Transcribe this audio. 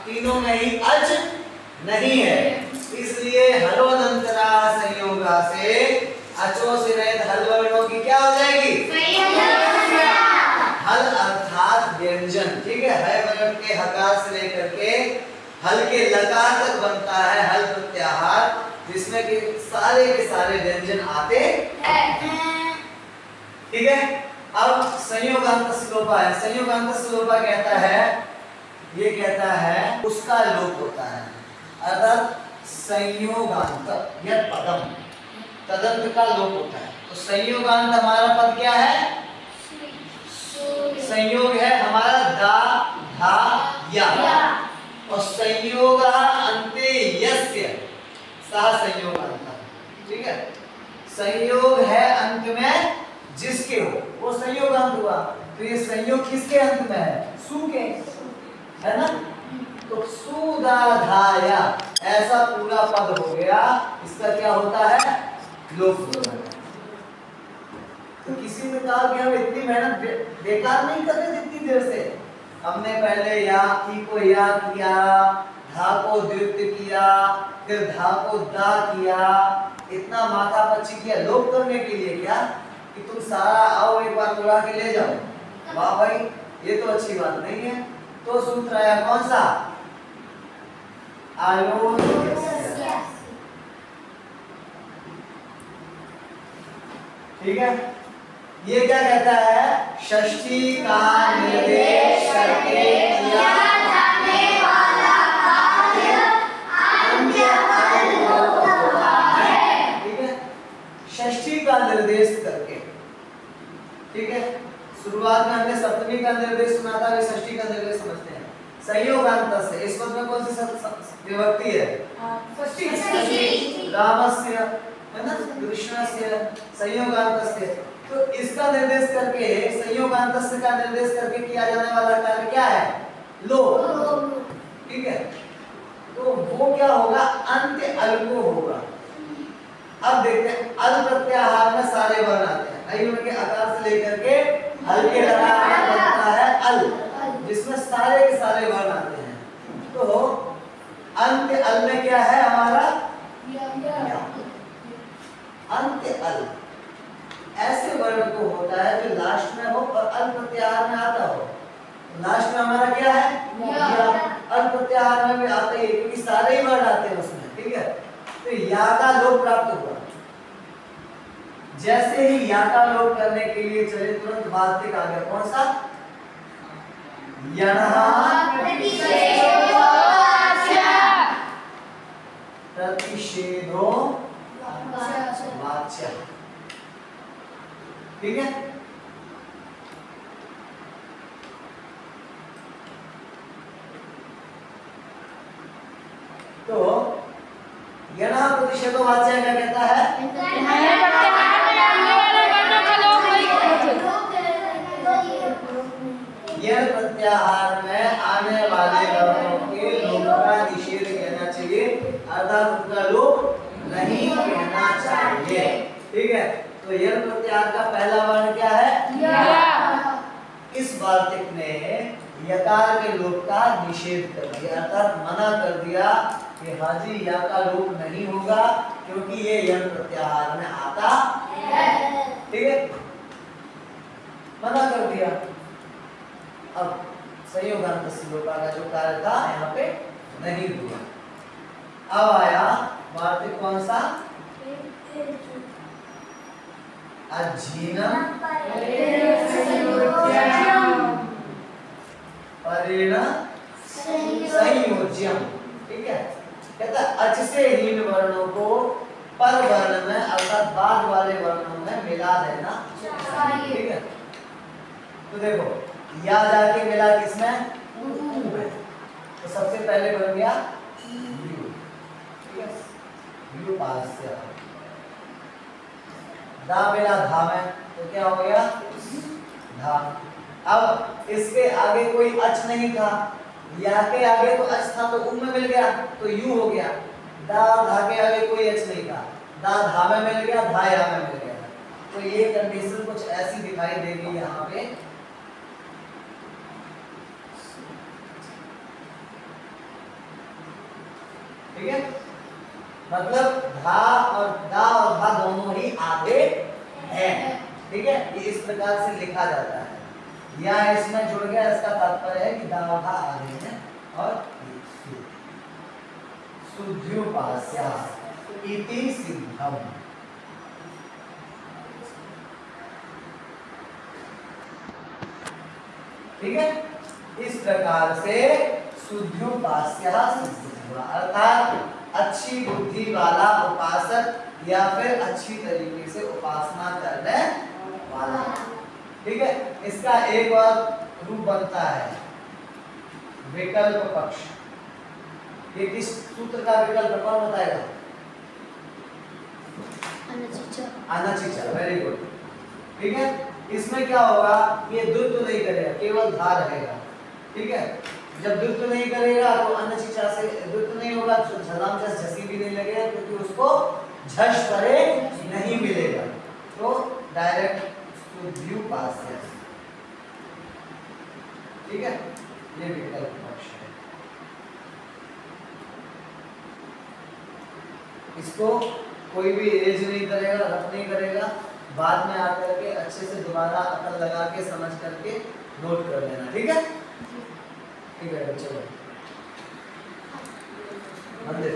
तीनों में ही अच नहीं है, इसलिए हलोदंतरा संयोगा से अचो से रहित हल वर्णों की क्या हो जाएगी? हल अर्थात व्यंजन, ठीक है। है वर्ण के हकार से लेकर के हल के लकार तक बनता है हल प्रत्याहार, जिसमें कि सारे के सारे व्यंजन आते हैं, ठीक है। अब संयोगांत श्लोपा है। संयोगांत श्लोपा कहता है, ये कहता है उसका लोप होता है, अर्थात संयोगांत यह पदम तदंत का लोप होता है। तो संयोगांत हमारा पद क्या है? संयोग है हमारा दा धा या, और संयोग अंते यस्य सह संयोगांत, ठीक है। संयोग है अंत में जिसके हो वो संयोगांत हुआ। तो ये संयोग किसके अंत में है? सु के, है ना। तो सुदाधाया ऐसा पूरा पद हो गया, इसका क्या होता है? लोप होता है। तो किसी प्रकार की हम इतनी मेहनत बेकार नहीं कर रहे जितनी देर से हमने पहले या की को या किया, धा को द्वित्व किया, फिर धा को दा किया, इतना माथा पच्ची किया लोप करने के लिए क्या कि तुम सारा आओ एक बार उड़ा के ले जाओ। वाह भाई, ये तो अच्छी बात नहीं है। तो सूत्र आया कौन सा? आलो, ठीक है। ये क्या कहता है? षष्ठी का निर्देश करके किया जाने वाला कार्य अन्य होता है, ठीक है। षष्ठी का निर्देश करके, ठीक है। शुरुआत में हमने सप्तमी का निर्देश सुना था, अभी षष्ठी का निर्देश समझते हैं। संयोगांत से इस पद में कौन सी विभक्ति है? षष्ठी। रामस्य, है ना, कृष्णस्य, संयोगांतस्य। तो इसका निर्देश करके, संयोगांतस्य का निर्देश करके किया जाने वाला कार्य क्या है? लोप, ठीक है। तो वो क्या होगा? अंत्य अल को होगा। अब देखते हैं, अल प्रत्याहार में सारे वर्ण आते हैं। अयुण के आकार से लेकर के हल के लकार तक बनता है अल, जिसमें सारे के सारे वर्ण आते हैं। तो अंत्य अल में क्या है हमारा? अंत्य अल ऐसे वर्ण को होता है जो लास्ट में हो और अल प्रत्याहार में आता हो। लास्ट में हमारा क्या है? या। अल प्रत्याहार में भी आता है क्योंकि सारे ही वर्ण आते हैं उसमें, ठीक है। तो या का लोप प्राप्त हुआ। जैसे ही या का लोप करने के लिए चले, तुरंत वार्तिक आ गया। कौन सा? प्रतिषेधो वाच्य, ठीक है। तो यह प्रतिषेधो वाच्य क्या कहता है? यह प्रत्याहार में आने वाले वर्णों के लोप का निषेध कहना चाहिए, अर्थात उनका लोप नहीं कहना चाहिए, ठीक है। तो यह प्रत्याहार का पहला वर्ण क्या है? या। इस वार्तिक ने यकार के लोप का निषेध कर दिया, अर्थात मना कर दिया कि हाजी या का लोप नहीं होगा क्योंकि ये यह प्रत्याहार में आता है, ठीक है। मना कर दिया। अब संयोगांत श्लोका का जो कार्य था यहाँ पे नहीं हुआ। अब आया वार्तिक कौन सा? अजीनम परेण संयोज्यम, ठीक है। कहता अच से हीन वर्णों को पर वर्ण में अर्थात बाद वाले वर्णों में मिला देना चाहिए, ठीक है। तो देखो या जाके मिला किसमें? ऊ में। तो सबसे पहले बन गया यू, ठीक है। यू पास्य। दा मिला धा में, तो क्या हो गया? धा। अब इसके आगे कोई अच नहीं था, या के आगे तो अच था तो ऊ में मिल गया तो यू हो गया। दा धा के आगे कोई अच नहीं था, दा धा में मिल गया, धा या में मिल गया। तो ये कंडीशन कुछ ऐसी दिखाई देगी यहाँ पे। ठीक है, मतलब धा और दा और धा दोनों ही आधे हैं। ठीक है, ये इस प्रकार से लिखा जाता है, या इसमें जुड़ गया, इसका तात्पर्य है कि दा और धा आधे हैं और सुध्युपास्या इति सिद्धम। ठीक है, इस प्रकार से सुध्युपास्या सिद्ध हुआ, अर्थात अच्छी बुद्धि वाला उपासक या फिर अच्छी तरीके से उपासना करने वाला। ठीक है, इसका एक और रूप बनता है विकल्प पक्ष। ये किस सूत्र का विकल्प कौन बताएगा? अनचिचा, वेरी गुड। ठीक है, इसमें क्या होगा, ये द्वित्व नहीं करेगा, केवल धा रहेगा। ठीक है, जब द्वित्व नहीं करेगा तो अनचिचा से द्वित्व नहीं होगा, तो झलाम जस झसी भी नहीं लगेगा, क्योंकि उसको झश परे नहीं मिलेगा, तो डायरेक्ट सुध्युपास्य। ठीक है, ये विकल्प पक्ष है। इसको कोई भी इरेज नहीं करेगा, रफ नहीं करेगा, बाद में आकर के अच्छे से दोबारा अकल लगा के समझ करके नोट कर लेना। ठीक है, ठीक है, चलो मंदिर